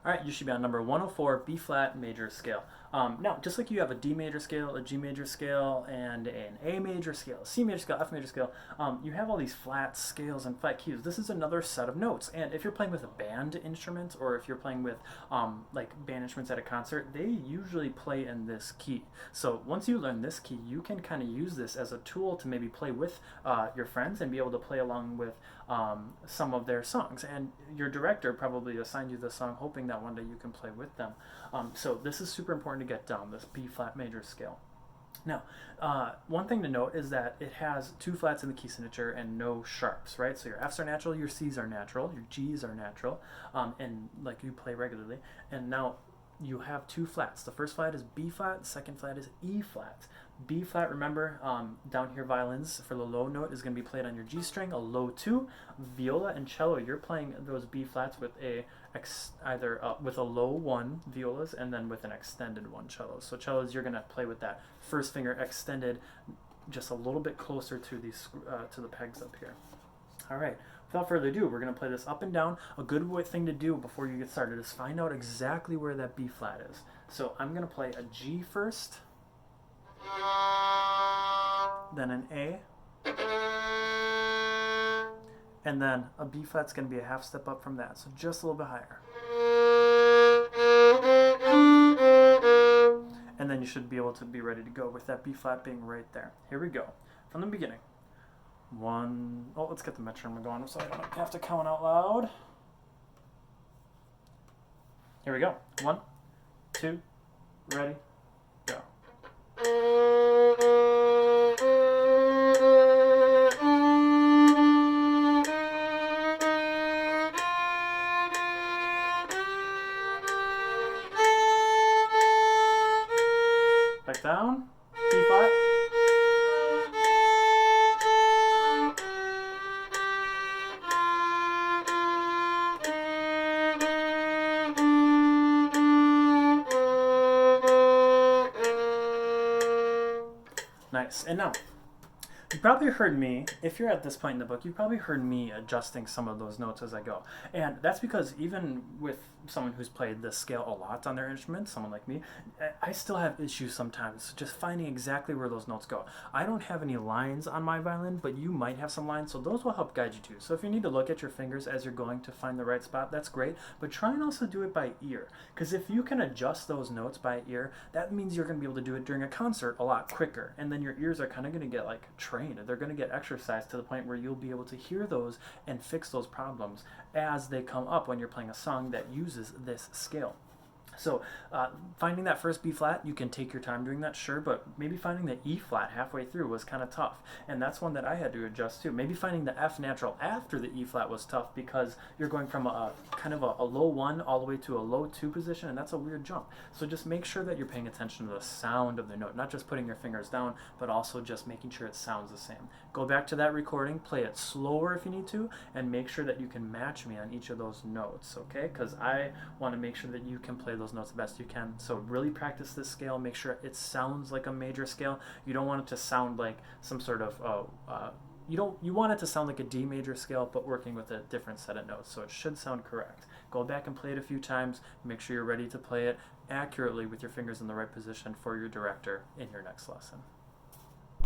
All right, you should be on number 104, B flat major scale. Now, just like you have a D major scale, a G major scale, and an A major scale, a C major scale, F major scale, you have all these flat scales and flat keys. This is another set of notes. And if you're playing with a band instrument, or if you're playing with like band instruments at a concert, they usually play in this key. So once you learn this key, you can kind of use this as a tool to maybe play with your friends and be able to play along with some of their songs. And your director probably assigned you the song hoping that one day you can play with them. So this is super important to get down, this B flat major scale. Now, one thing to note is that it has two flats in the key signature and no sharps, right? So your Fs are natural, your Cs are natural, your Gs are natural, and like you play regularly. And now you have two flats. The first flat is B flat, the second flat is E flat. B flat, remember, down here violins for the low note is going to be played on your G string, a low 2. Viola and cello, you're playing those B flats with either with a low 1 violas and then with an extended 1 cello. So cellos, you're going to play with that first finger extended just a little bit closer to these to the pegs up here. All right, without further ado, we're going to play this up and down. A good thing to do before you get started is find out exactly where that B flat is. So I'm going to play a G first, then an A, and then a B flat's going to be a half step up from that, so just a little bit higher. And then you should be able to be ready to go with that B flat being right there. Here we go, from the beginning. Let's get the metronome going so I don't have to count out loud. Here we go. 1, 2, ready, go. Back down, B flat. Nice. And now, you probably heard me, if you're at this point in the book, you've probably heard me adjusting some of those notes as I go. And that's because even with someone who's played this scale a lot on their instrument, someone like me, I still have issues sometimes just finding exactly where those notes go. I don't have any lines on my violin, but you might have some lines, so those will help guide you too. So if you need to look at your fingers as you're going to find the right spot, that's great, but try and also do it by ear. Because if you can adjust those notes by ear, that means you're going to be able to do it during a concert a lot quicker, and then your ears are kind of going to get like trained. They're going to get exercised to the point where you'll be able to hear those and fix those problems as they come up when you're playing a song that uses this scale. So finding that first B flat, you can take your time doing that, sure, but maybe finding the E flat halfway through was kind of tough, and that's one that I had to adjust to. Maybe finding the F natural after the E flat was tough because you're going from a kind of a low 1 all the way to a low 2 position, and that's a weird jump. So just make sure that you're paying attention to the sound of the note, not just putting your fingers down, but also just making sure it sounds the same. Go back to that recording, play it slower if you need to, and make sure that you can match me on each of those notes, okay? Because I want to make sure that you can play those notes the best you can. So really practice this scale, make sure it sounds like a major scale. You don't want it to sound like some sort of you want it to sound like a D major scale, but working with a different set of notes, so it should sound correct. Go back and play it a few times, make sure you're ready to play it accurately with your fingers in the right position for your director in your next lesson.